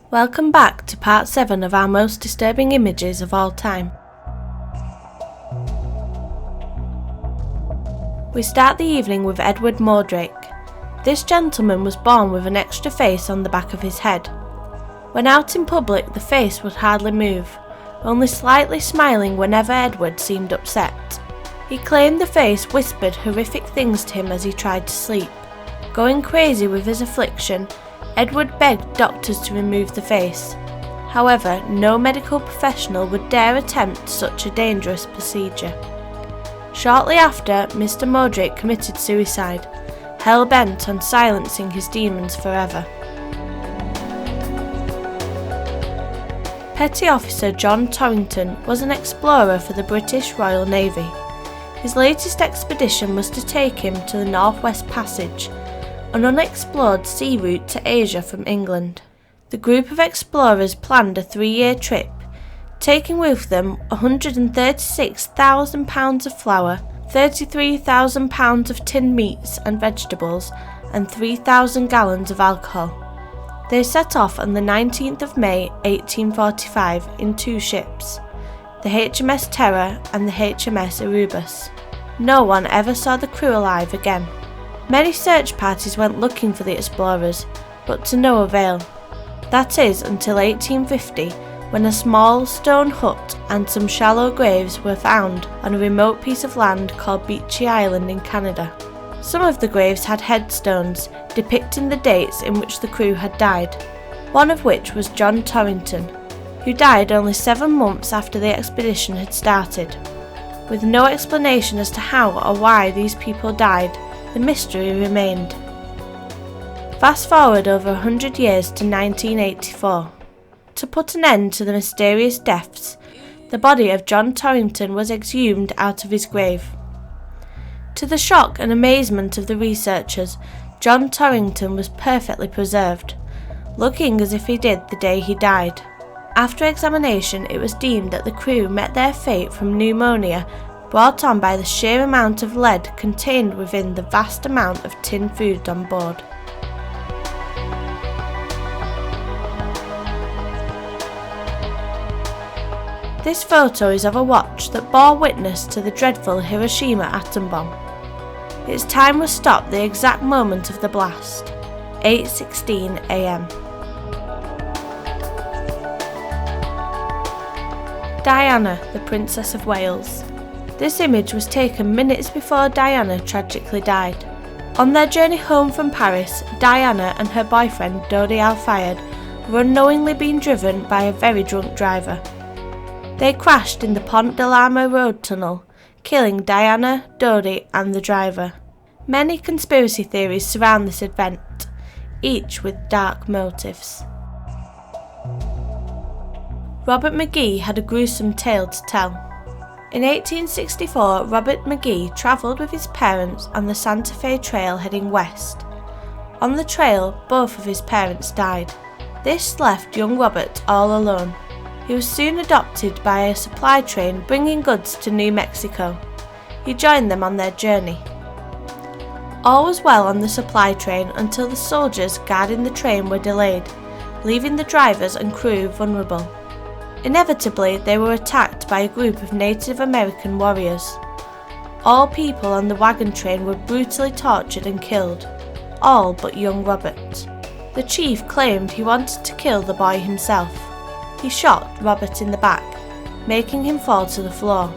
Welcome back to part 7 of our most disturbing images of all time. We start the evening with Edward Mordrake. This gentleman was born with an extra face on the back of his head. When out in public, the face would hardly move, only slightly smiling whenever Edward seemed upset. He claimed the face whispered horrific things to him as he tried to sleep. Going crazy with his affliction, Edward begged doctors to remove the face. However, no medical professional would dare attempt such a dangerous procedure. Shortly after, Mr. Mordrake committed suicide, hell-bent on silencing his demons forever. Petty Officer John Torrington was an explorer for the British Royal Navy. His latest expedition was to take him to the Northwest Passage, an unexplored sea route to Asia from England. The group of explorers planned a 3-year trip, taking with them 136,000 pounds of flour, 33,000 pounds of tinned meats and vegetables, and 3,000 gallons of alcohol. They set off on the 19th of May 1845 in 2 ships, the HMS Terror and the HMS Erebus. No one ever saw the crew alive again. Many search parties went looking for the explorers, but to no avail. That is until 1850, when a small stone hut and some shallow graves were found on a remote piece of land called Beechy Island in Canada. Some of the graves had headstones depicting the dates in which the crew had died, one of which was John Torrington, who died only 7 months after the expedition had started. With no explanation as to how or why these people died, the mystery remained. Fast forward over 100 years to 1984. To put an end to the mysterious deaths, the body of John Torrington was exhumed out of his grave. To the shock and amazement of the researchers, John Torrington was perfectly preserved, looking as if he did the day he died. After examination, it was deemed that the crew met their fate from pneumonia brought on by the sheer amount of lead contained within the vast amount of tinned food on board. This photo is of a watch that bore witness to the dreadful Hiroshima atom bomb. Its time was stopped the exact moment of the blast, 8:16 a.m. Diana, the Princess of Wales. This image was taken minutes before Diana tragically died. On their journey home from Paris, Diana and her boyfriend Dodi Al-Fayed were unknowingly being driven by a very drunk driver. They crashed in the Pont de l'Arme road tunnel, killing Diana, Dodi and the driver. Many conspiracy theories surround this event, each with dark motives. Robert McGee had a gruesome tale to tell. In 1864, Robert McGee travelled with his parents on the Santa Fe Trail heading west. On the trail, both of his parents died. This left young Robert all alone. He was soon adopted by a supply train bringing goods to New Mexico. He joined them on their journey. All was well on the supply train until the soldiers guarding the train were delayed, leaving the drivers and crew vulnerable. Inevitably, they were attacked by a group of Native American warriors. All people on the wagon train were brutally tortured and killed, all but young Robert. The chief claimed he wanted to kill the boy himself. He shot Robert in the back, making him fall to the floor.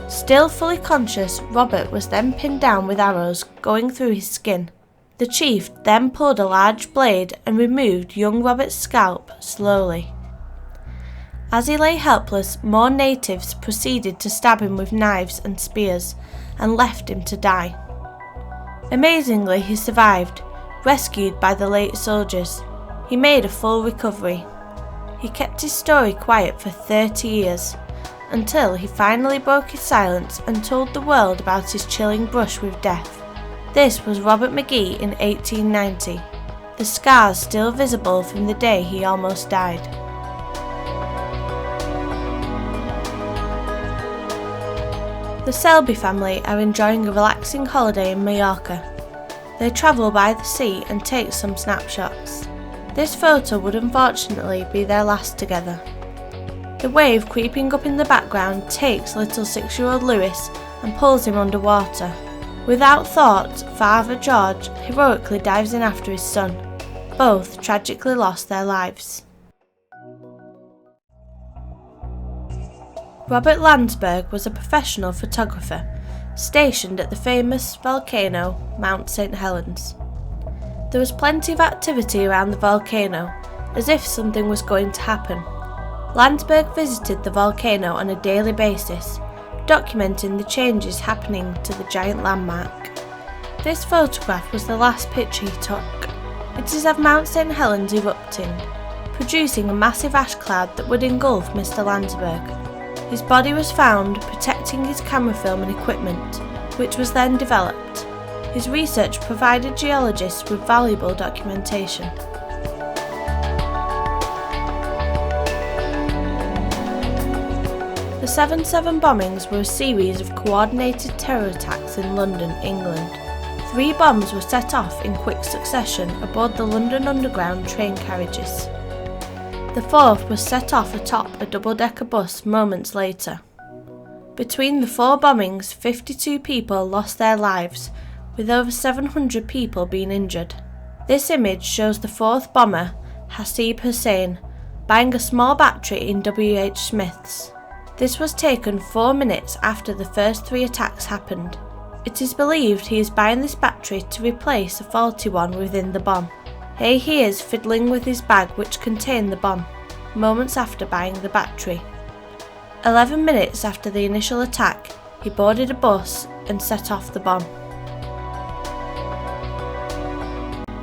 Still fully conscious, Robert was then pinned down with arrows going through his skin. The chief then pulled a large blade and removed young Robert's scalp slowly. As he lay helpless, more natives proceeded to stab him with knives and spears and left him to die. Amazingly, he survived, rescued by the late soldiers. He made a full recovery. He kept his story quiet for 30 years, until he finally broke his silence and told the world about his chilling brush with death. This was Robert McGee in 1890, the scars still visible from the day he almost died. The Selby family are enjoying a relaxing holiday in Mallorca. They travel by the sea and take some snapshots. This photo would unfortunately be their last together. The wave creeping up in the background takes little 6-year-old Lewis and pulls him underwater. Without thought, Father George heroically dives in after his son. Both tragically lost their lives. Robert Landsberg was a professional photographer, stationed at the famous volcano Mount St. Helens. There was plenty of activity around the volcano, as if something was going to happen. Landsberg visited the volcano on a daily basis, documenting the changes happening to the giant landmark. This photograph was the last picture he took. It is of Mount St. Helens erupting, producing a massive ash cloud that would engulf Mr. Landsberg. His body was found protecting his camera film and equipment, which was then developed. His research provided geologists with valuable documentation. The 7/7 bombings were a series of coordinated terror attacks in London, England. 3 bombs were set off in quick succession aboard the London Underground train carriages. The 4th was set off atop a double-decker bus moments later. Between the 4 bombings, 52 people lost their lives, with over 700 people being injured. This image shows the 4th bomber, Hasib Hussein, buying a small battery in W.H. Smith's. This was taken 4 minutes after the first 3 attacks happened. It is believed he is buying this battery to replace a faulty one within the bomb. Here he is fiddling with his bag which contained the bomb, moments after buying the battery. 11 minutes after the initial attack, he boarded a bus and set off the bomb.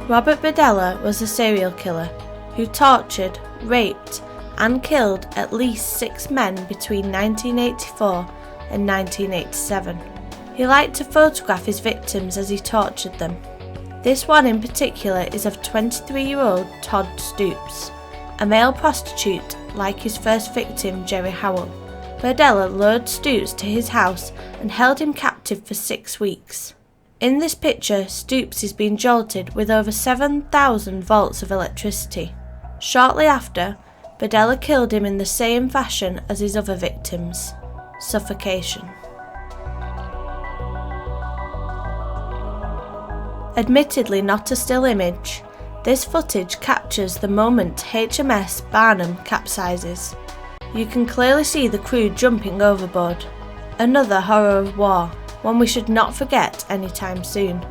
Robert Burdella was a serial killer who tortured, raped and killed at least 6 men between 1984 and 1987. He liked to photograph his victims as he tortured them. This one in particular is of 23-year-old Todd Stoops, a male prostitute like his first victim Jerry Howell. Burdella lured Stoops to his house and held him captive for 6 weeks. In this picture, Stoops is being jolted with over 7,000 volts of electricity. Shortly after, Videla killed him in the same fashion as his other victims: suffocation. Admittedly not a still image, this footage captures the moment HMS Barnum capsizes. You can clearly see the crew jumping overboard. Another horror of war, one we should not forget anytime soon.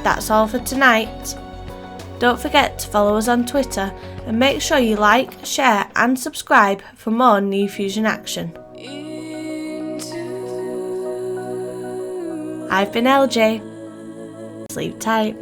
That's all for tonight. Don't forget to follow us on Twitter and make sure you like, share and subscribe for more New Fusion action. I've been LJ. Sleep tight.